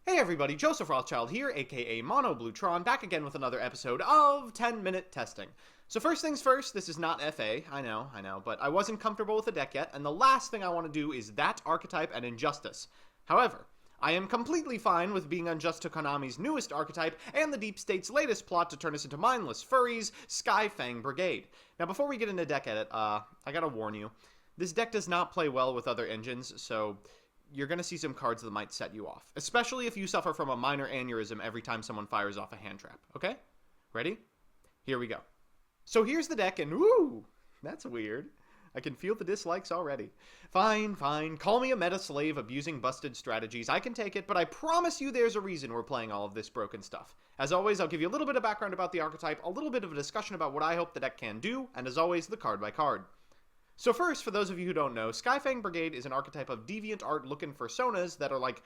Hey everybody, Joseph Rothschild here, aka Mono Bluetron, back again with another episode of 10-Minute Testing. So first things first, this is not FA, I know, but I wasn't comfortable with the deck yet, and the last thing I want to do is that archetype and Injustice. However, I am completely fine with being unjust to Konami's newest archetype and the Deep State's latest plot to turn us into mindless furries, Skyfang Brigade. Now before we get into deck edit, I gotta warn you, this deck does not play well with other engines, so you're going to see some cards that might set you off, especially if you suffer from a minor aneurysm every time someone fires off a hand trap, okay? Ready? Here we go. So here's the deck, and woo, that's weird. I can feel the dislikes already. Fine, call me a meta slave abusing busted strategies, I can take it, but I promise you there's a reason we're playing all of this broken stuff. As always, I'll give you a little bit of background about the archetype, a little bit of a discussion about what I hope the deck can do, and as always, the card by card. So first, for those of you who don't know, Skyfang Brigade is an archetype of deviant art looking personas that are like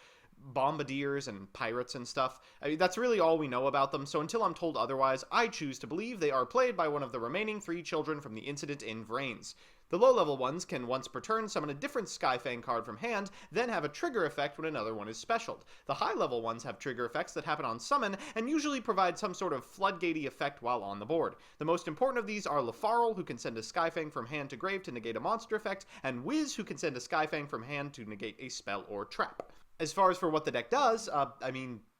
bombardiers and pirates and stuff. I mean, that's really all we know about them, so until I'm told otherwise, I choose to believe they are played by one of the remaining 3 children from the incident in Vrains. The low-level ones can once per turn summon a different Skyfang card from hand, then have a trigger effect when another one is specialed. The high-level ones have trigger effects that happen on summon, and usually provide some sort of floodgatey effect while on the board. The most important of these are Lafarl, who can send a Skyfang from hand to grave to negate a monster effect, and Wiz, who can send a Skyfang from hand to negate a spell or trap. As far as for what the deck does,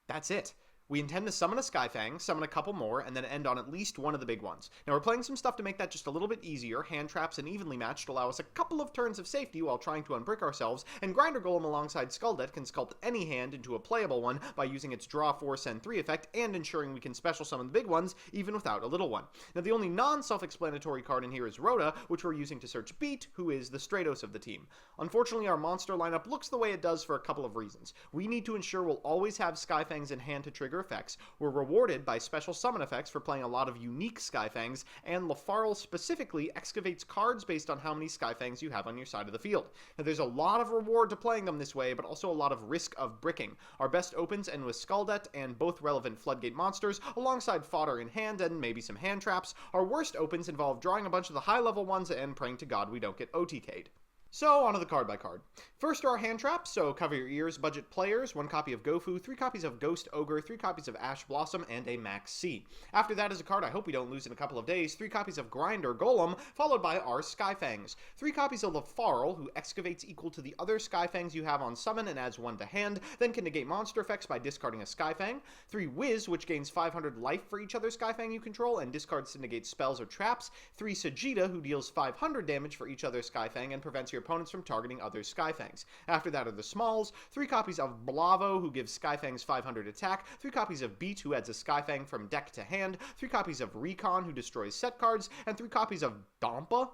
that's it. We intend to summon a Skyfang, summon a couple more, and then end on at least one of the big ones. Now we're playing some stuff to make that just a little bit easier. Hand traps and evenly matched allow us a couple of turns of safety while trying to unbrick ourselves, and Grinder Golem alongside Skulldet can sculpt any hand into a playable one by using its draw 4 send 3 effect and ensuring we can special summon the big ones even without a little one. Now the only non-self-explanatory card in here is Rhoda, which we're using to search Beat, who is the Stratos of the team. Unfortunately, our monster lineup looks the way it does for a couple of reasons. We need to ensure we'll always have Skyfangs in hand to trigger effects. We're rewarded by special summon effects for playing a lot of unique Skyfangs, and Lafarl specifically excavates cards based on how many Skyfangs you have on your side of the field. Now there's a lot of reward to playing them this way, but also a lot of risk of bricking. Our best opens end with Skulldet and both relevant Floodgate monsters, alongside fodder in hand and maybe some hand traps. Our worst opens involve drawing a bunch of the high-level ones and praying to God we don't get OTK'd. So, onto the card by card. First are our hand traps, so cover your ears, budget players, 1 copy of Gofu, 3 copies of Ghost Ogre, 3 copies of Ash Blossom, and a Max C. After that is a card I hope we don't lose in a couple of days, 3 copies of Grinder Golem, followed by our Skyfangs. 3 copies of Lafarl, who excavates equal to the other Skyfangs you have on summon and adds 1 to hand, then can negate monster effects by discarding a Skyfang. 3 Wiz, which gains 500 life for each other Skyfang you control, and discards to negate spells or traps. 3 Sagitta, who deals 500 damage for each other Skyfang and prevents your opponents from targeting other Skyfangs. After that are the smalls, 3 copies of Blavo, who gives Skyfangs 500 attack, 3 copies of Beat, who adds a Skyfang from deck to hand, 3 copies of Recon, who destroys set cards, and 3 copies of Dompa,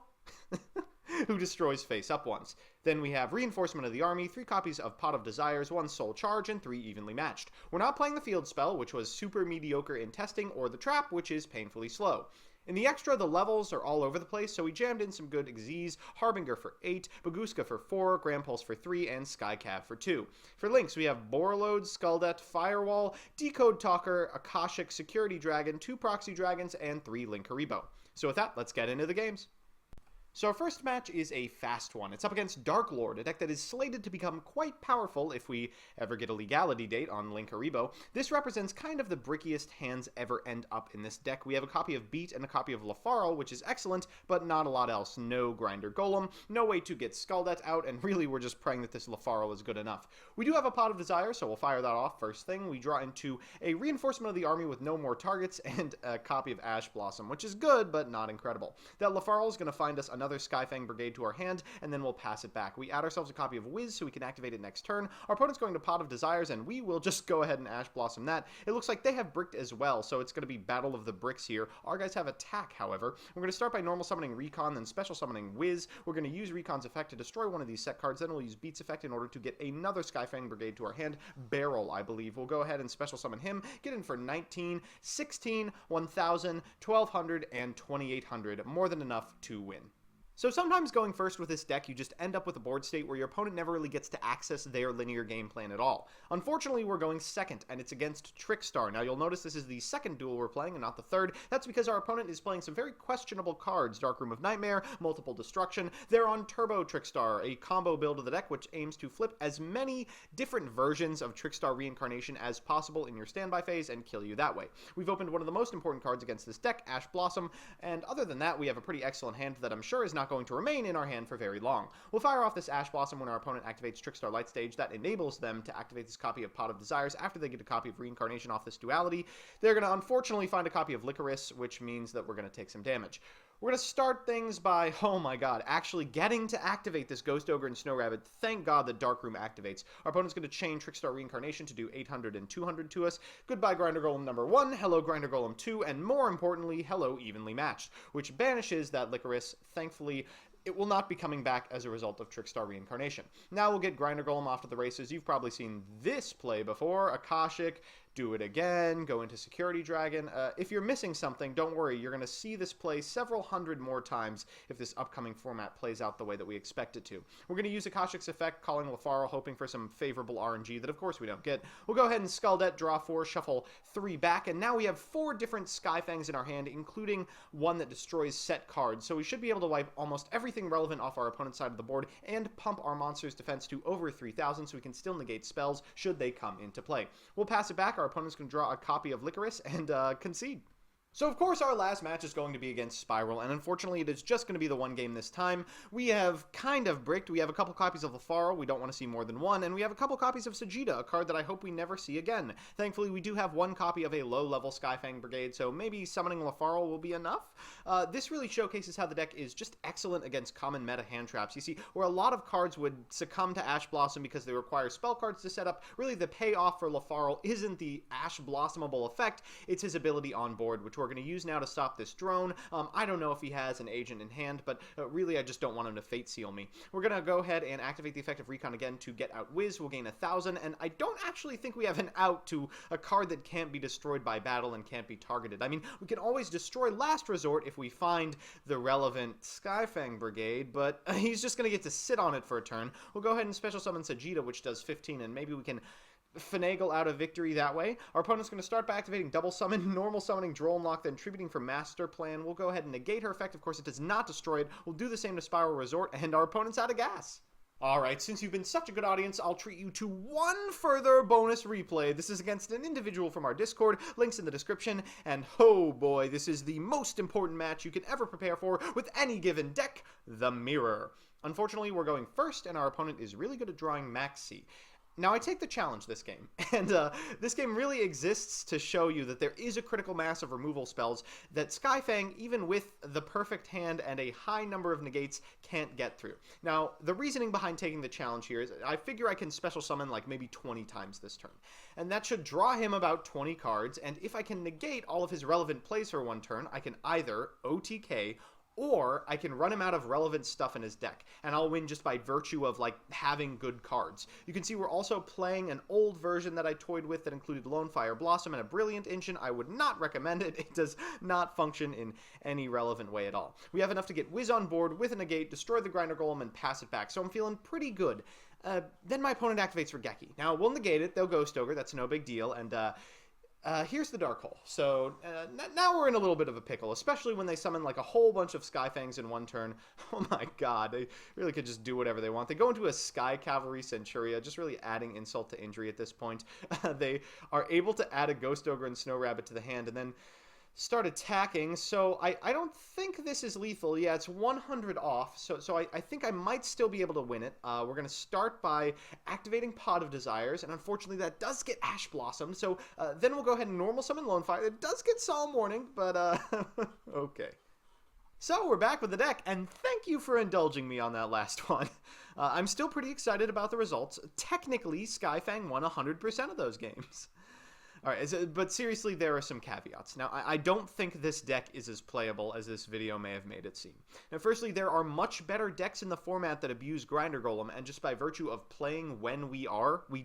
who destroys face-up ones. Then we have Reinforcement of the Army, 3 copies of Pot of Desires, 1 Soul Charge, and 3 evenly matched. We're not playing the Field Spell, which was super mediocre in testing, or the Trap, which is painfully slow. In the extra, the levels are all over the place, so we jammed in some good Xyz, Harbinger for 8, Baguska for 4, Grampulse for 3, and Skycav for 2. For links, we have Borload, Skulldet, Firewall, Decode Talker, Akashic, Security Dragon, 2 Proxy Dragons, and 3 Linkaribo. So with that, let's get into the games. So our first match is a fast one. It's up against Dark Lord, a deck that is slated to become quite powerful if we ever get a legality date on Linkaribo. This represents kind of the brickiest hands ever end up in this deck. We have a copy of Beat and a copy of Lafarl, which is excellent, but not a lot else. No Grinder Golem, no way to get Skulldet out, and really we're just praying that this Lafarl is good enough. We do have a Pot of Desire, so we'll fire that off first thing. We draw into a Reinforcement of the Army with no more targets, and a copy of Ash Blossom, which is good, but not incredible. That Lafarl is going to find us another Skyfang Brigade to our hand, and then we'll pass it back. We add ourselves a copy of Wiz so we can activate it next turn. Our opponent's going to Pot of Desires, and we will just go ahead and Ash Blossom that. It looks like they have bricked as well, so it's going to be Battle of the Bricks here. Our guys have attack, however. We're going to start by normal summoning Recon, then special summoning Wiz. We're going to use Recon's effect to destroy one of these set cards, then we'll use Beat's effect in order to get another Skyfang Brigade to our hand. Barrel, I believe. We'll go ahead and special summon him, get in for 19, 16, 1000, 1200, and 2800. More than enough to win. So sometimes going first with this deck, you just end up with a board state where your opponent never really gets to access their linear game plan at all. Unfortunately, we're going second, and it's against Trickstar. Now you'll notice this is the second duel we're playing and not the third. That's because our opponent is playing some very questionable cards. Dark Room of Nightmare, Multiple Destruction. They're on Turbo Trickstar, a combo build of the deck which aims to flip as many different versions of Trickstar Reincarnation as possible in your standby phase and kill you that way. We've opened one of the most important cards against this deck, Ash Blossom, and other than that, we have a pretty excellent hand that I'm sure is not going to remain in our hand for very long. We'll fire off this Ash Blossom when our opponent activates Trickstar Light Stage. That enables them to activate this copy of Pot of Desires after they get a copy of Reincarnation off this duality. They're going to unfortunately find a copy of Licorice, which means that we're going to take some damage. We're going to start things by, oh my god, actually getting to activate this Ghost Ogre and Snow Rabbit. Thank god that Dark Room activates. Our opponent's going to chain Trickstar Reincarnation to do 800 and 200 to us. Goodbye Grinder Golem number 1, hello Grinder Golem 2, and more importantly, hello Evenly Matched, which banishes that Licorice. Thankfully, it will not be coming back as a result of Trickstar Reincarnation. Now we'll get Grinder Golem off to the races. You've probably seen this play before. Akashic, do it again, go into Security Dragon. If you're missing something, don't worry. You're going to see this play several hundred more times if this upcoming format plays out the way that we expect it to. We're going to use Akashic's effect, calling Lafaro, hoping for some favorable RNG that of course we don't get. We'll go ahead and Skull Debt, draw 4, shuffle 3 back, and now we have 4 different Skyfangs in our hand, including one that destroys set cards. So we should be able to wipe almost everything relevant off our opponent's side of the board and pump our monster's defense to over 3,000 so we can still negate spells should they come into play. We'll pass it back. Our opponent's going to draw a copy of Licorice and concede. So of course our last match is going to be against Spiral, and unfortunately it is just going to be the one game this time. We have kind of bricked. We have a couple copies of Lafaro, we don't want to see more than one, and we have a couple copies of Sagitta, a card that I hope we never see again. Thankfully we do have one copy of a low-level Skyfang Brigade, so maybe summoning Lafaro will be enough. This really showcases how the deck is just excellent against common meta hand traps. You see, where a lot of cards would succumb to Ash Blossom because they require spell cards to set up, really the payoff for Lafaro isn't the Ash Blossomable effect, it's his ability on board, which we're going to use now to stop this drone. I don't know if he has an agent in hand, but really I just don't want him to Fate Seal me. We're going to go ahead and activate the effect of Recon again to get out Wiz. We'll gain 1,000, and I don't actually think we have an out to a card that can't be destroyed by battle and can't be targeted. I mean, we can always destroy Last Resort if we find the relevant Skyfang Brigade, but he's just going to get to sit on it for a turn. We'll go ahead and special summon Sagitta, which does 15, and maybe we can finagle out a victory that way. Our opponent's going to start by activating Double Summon, normal summoning Droll Unlock, then tributing for Master Plan. We'll go ahead and negate her effect. Of course, it does not destroy it. We'll do the same to Spiral Resort, and our opponent's out of gas. Alright, since you've been such a good audience, I'll treat you to one further bonus replay. This is against an individual from our Discord, links in the description, and oh boy, this is the most important match you could ever prepare for with any given deck, the Mirror. Unfortunately, we're going first, and our opponent is really good at drawing Maxi. Now, I take the challenge this game, and this game really exists to show you that there is a critical mass of removal spells that Skyfang, even with the perfect hand and a high number of negates, can't get through. Now, the reasoning behind taking the challenge here is I figure I can special summon like maybe 20 times this turn, and that should draw him about 20 cards, and if I can negate all of his relevant plays for one turn, I can either OTK or I can run him out of relevant stuff in his deck, and I'll win just by virtue of, like, having good cards. You can see we're also playing an old version that I toyed with that included Lone Fire Blossom and a Brilliant Engine. I would not recommend it. It does not function in any relevant way at all. We have enough to get Wiz on board with a negate, destroy the Grinder Golem, and pass it back, so I'm feeling pretty good. Then my opponent activates Regeki. Now, we'll negate it. They'll Ghost Ogre. That's no big deal, and, here's the Dark Hole. So now we're in a little bit of a pickle, especially when they summon like a whole bunch of Skyfangs in one turn. Oh my god, they really could just do whatever they want. They go into a Sky Cavalry Centuria, just really adding insult to injury at this point. They are able to add a Ghost Ogre and Snow Rabbit to the hand, and then start attacking, so I don't think this is lethal. Yeah, it's 100 off, so I think I might still be able to win it. We're going to start by activating Pot of Desires, and unfortunately that does get Ash Blossom, so then we'll go ahead and normal summon Lone Fire. It does get Solemn Warning, but okay. So we're back with the deck, and thank you for indulging me on that last one. I'm still pretty excited about the results. Technically, Skyfang won 100% of those games. Alright, but seriously, there are some caveats. Now, I don't think this deck is as playable as this video may have made it seem. Now, firstly, there are much better decks in the format that abuse Grinder Golem, and just by virtue of playing when we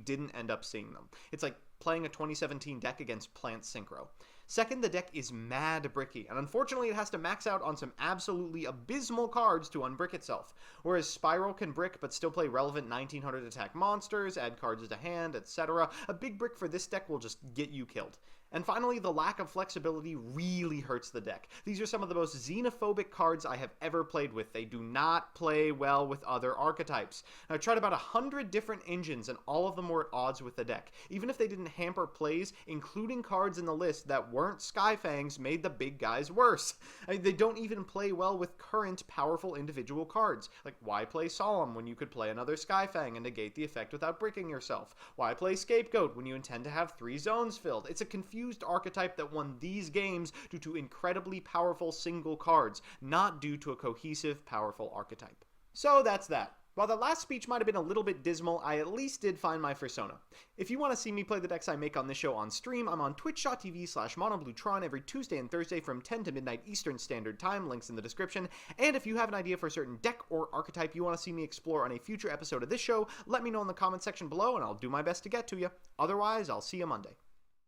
didn't end up seeing them. It's like playing a 2017 deck against Plant Synchro. Second, the deck is mad bricky, and unfortunately it has to max out on some absolutely abysmal cards to unbrick itself. Whereas Spiral can brick but still play relevant 1900 attack monsters, add cards to hand, etc., a big brick for this deck will just get you killed. And finally, the lack of flexibility really hurts the deck. These are some of the most xenophobic cards I have ever played with. They do not play well with other archetypes. Now, I tried about 100 different engines, and all of them were at odds with the deck. Even if they didn't hamper plays, including cards in the list that weren't Skyfangs made the big guys worse. I mean, they don't even play well with current powerful individual cards. Like, why play Solemn when you could play another Skyfang and negate the effect without bricking yourself? Why play Scapegoat when you intend to have 3 zones filled? It's a confused archetype that won these games due to incredibly powerful single cards, not due to a cohesive, powerful archetype. So that's that. While the last speech might have been a little bit dismal, I at least did find my persona. If you want to see me play the decks I make on this show on stream, I'm on twitch.tv/monobluetron every Tuesday and Thursday from 10 to midnight Eastern Standard Time, links in the description. And if you have an idea for a certain deck or archetype you want to see me explore on a future episode of this show, let me know in the comment section below and I'll do my best to get to you. Otherwise, I'll see you Monday.